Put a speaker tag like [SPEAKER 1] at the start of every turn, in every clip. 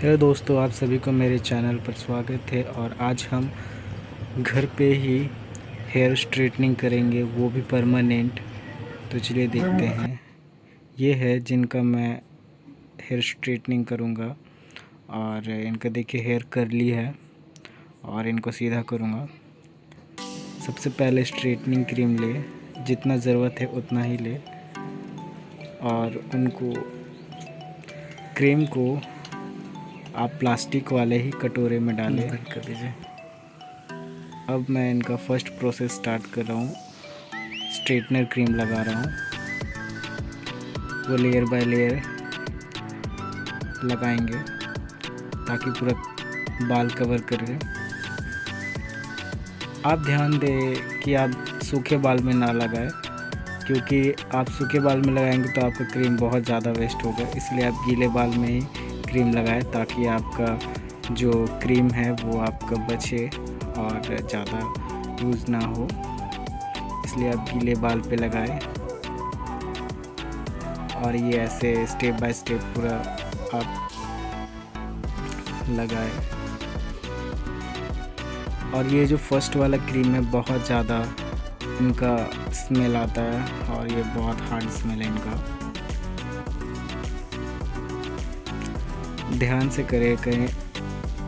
[SPEAKER 1] Hello दोस्तों, आप सभी को मेरे चैनल पर स्वागत है। और आज हम घर पे ही हेयर स्ट्रेटनिंग करेंगे, वो भी परमानेंट। तो चलिए देखते हैं। ये है जिनका मैं हेयर स्ट्रेटनिंग करूँगा। और इनका देखिए हेयर कर्ली है और इनको सीधा करूँगा। सबसे पहले स्ट्रेटनिंग क्रीम ले, जितना ज़रूरत है उतना ही ले। और उनको क्रीम को आप प्लास्टिक वाले ही कटोरे में डालें। बंद कर दीजिए। अब मैं इनका फर्स्ट प्रोसेस स्टार्ट कर रहा हूँ। स्ट्रेटनर क्रीम लगा रहा हूँ, वो लेयर बाय लेयर लगाएंगे ताकि पूरा बाल कवर कर ले। आप ध्यान दें कि आप सूखे बाल में ना लगाएं, क्योंकि आप सूखे बाल में लगाएंगे तो आपका क्रीम बहुत ज़्यादा वेस्ट होगा। इसलिए आप गीले बाल में ही क्रीम लगाएं ताकि आपका जो क्रीम है वो आपका बचे और ज़्यादा यूज़ ना हो। इसलिए आप गीले बाल पे लगाएं और ये ऐसे स्टेप बाय स्टेप पूरा आप लगाएं। और ये जो फर्स्ट वाला क्रीम है बहुत ज़्यादा इनका स्मेल आता है और ये बहुत हार्ड स्मेल है इनका। ध्यान से करें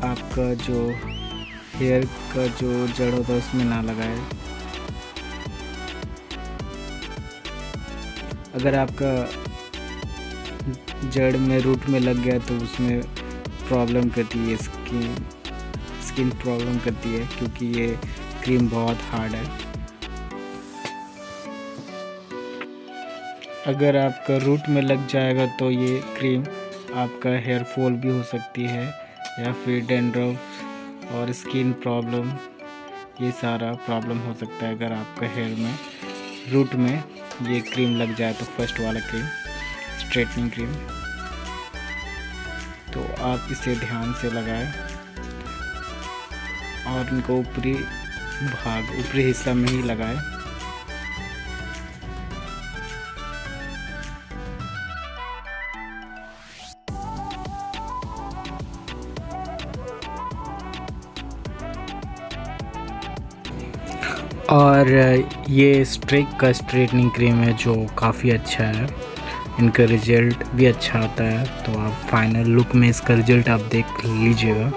[SPEAKER 1] आपका जो हेयर का जो जड़ होता है उसमें ना लगाए। अगर आपका जड़ में रूट में लग गया तो उसमें प्रॉब्लम करती है, स्किन प्रॉब्लम करती है, क्योंकि ये क्रीम बहुत हार्ड है। अगर आपका रूट में लग जाएगा तो ये क्रीम आपका हेयर फॉल भी हो सकती है, या फिर डैंड्रफ और स्किन प्रॉब्लम, ये सारा प्रॉब्लम हो सकता है अगर आपका हेयर में रूट में ये क्रीम लग जाए तो। फर्स्ट वाला क्रीम स्ट्रेटनिंग क्रीम, तो आप इसे ध्यान से लगाएं और इनको ऊपरी हिस्सा में ही लगाएं। और ये स्ट्रिक का स्ट्रेटनिंग क्रीम है जो काफ़ी अच्छा है, इनका रिज़ल्ट भी अच्छा आता है। तो आप फाइनल लुक में इसका रिज़ल्ट आप देख लीजिएगा।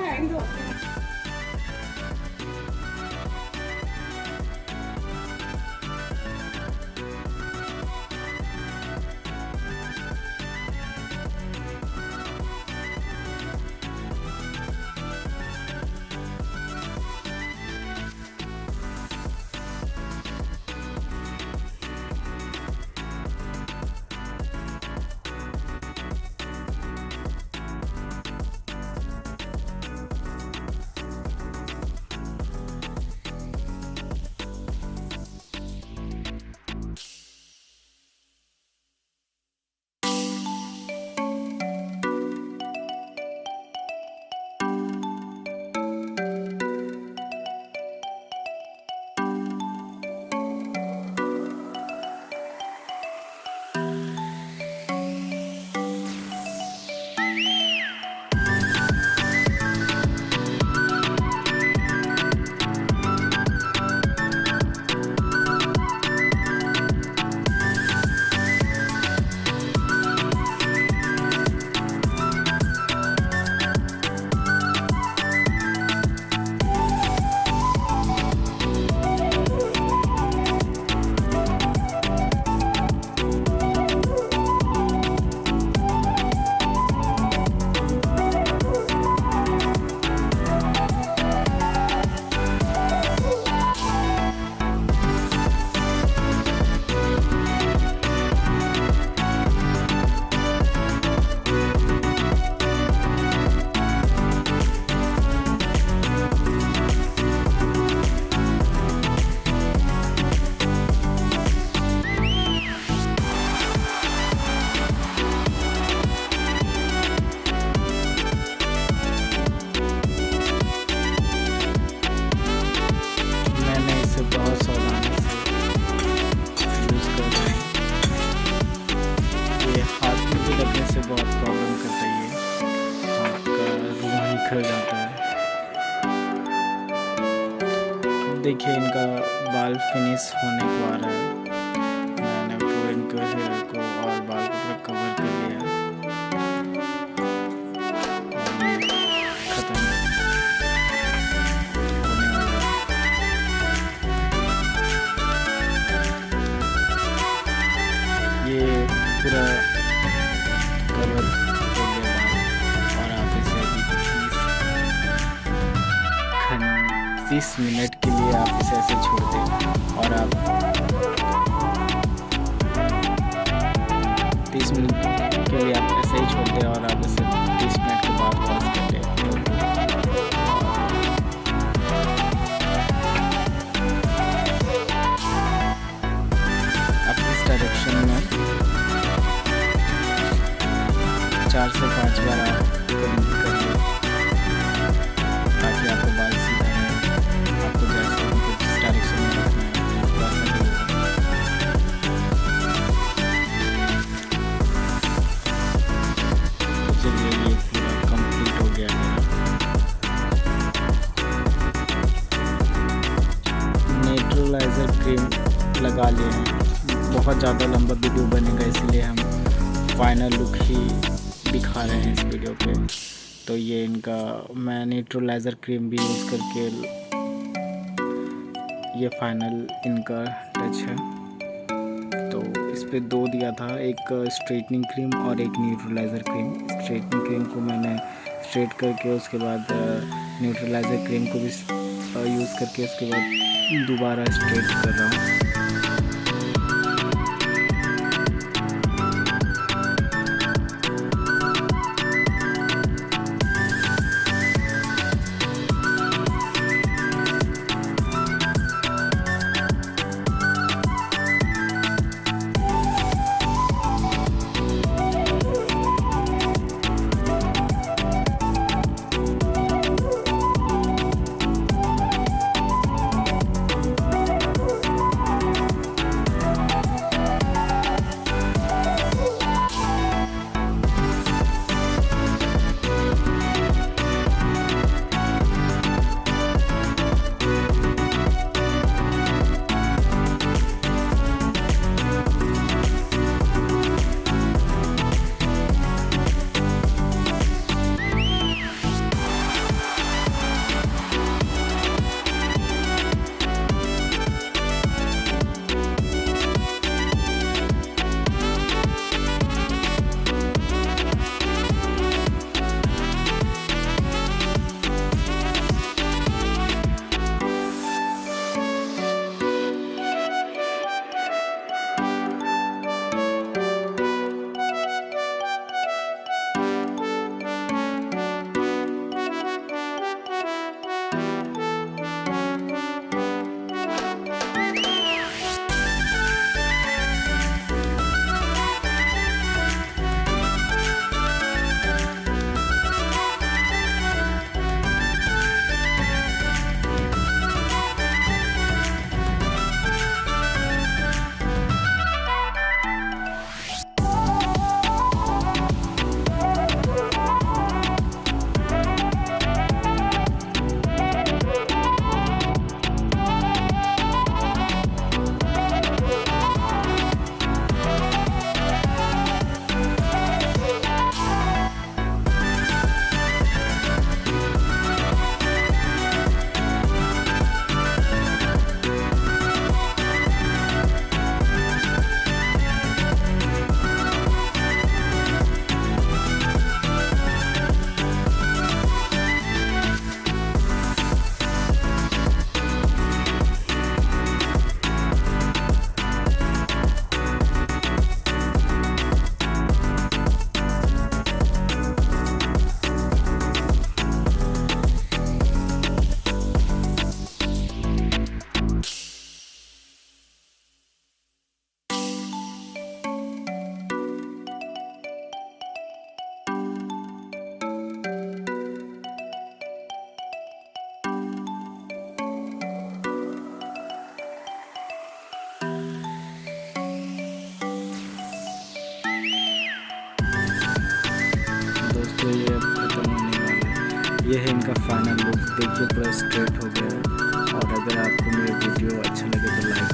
[SPEAKER 1] हो जाता है। देखिए इनका बाल फिनिश होने को आ रहा है। मैंने पूरे इनके हेयर को और बाल को पूरा कवर कर लिया है और ये खत्म होने वाला है। ये पूरा कवर हो गया बाल और आप इसे अभी 30 मिनट के लिए आप इसे ऐसे छोड़ दें और आप 30 मिनट के लिए आप ऐसे ही छोड़ दें और आप इसे 30 मिनट के बाद वॉश कर लें। आप इस डायरेक्शन में 4 से 5 बार आप करेंगे ताकि आपको बाल सीधा है। आपको जैसे जिस डायरेक्शन में रखना है वैसा ही होगा। तो चलिए ये पूरा कंप्लीट हो गया है। नेचुरलाइजर क्रीम लगा लिए हैं। बहुत ज़्यादा लंबा वीडियो बनेगा इसलिए हम फाइनल लुक ही दिखा रहे हैं इस वीडियो पे। तो ये इनका मैं न्यूट्रलाइज़र क्रीम भी यूज़ करके ये फाइनल इनका टच है। तो इस पे 2 दिया था, एक स्ट्रेटनिंग क्रीम और एक न्यूट्रलाइज़र क्रीम। स्ट्रेटनिंग क्रीम को मैंने स्ट्रेट करके उसके बाद न्यूट्रलाइज़र क्रीम को भी यूज़ करके उसके बाद दोबारा स्ट्रेट कर रहा हूँ। ये है इनका फाइनल लुक। देखिए पूरा स्ट्रेट हो गया। और अगर आपको मेरा वीडियो अच्छा लगे तो लाइक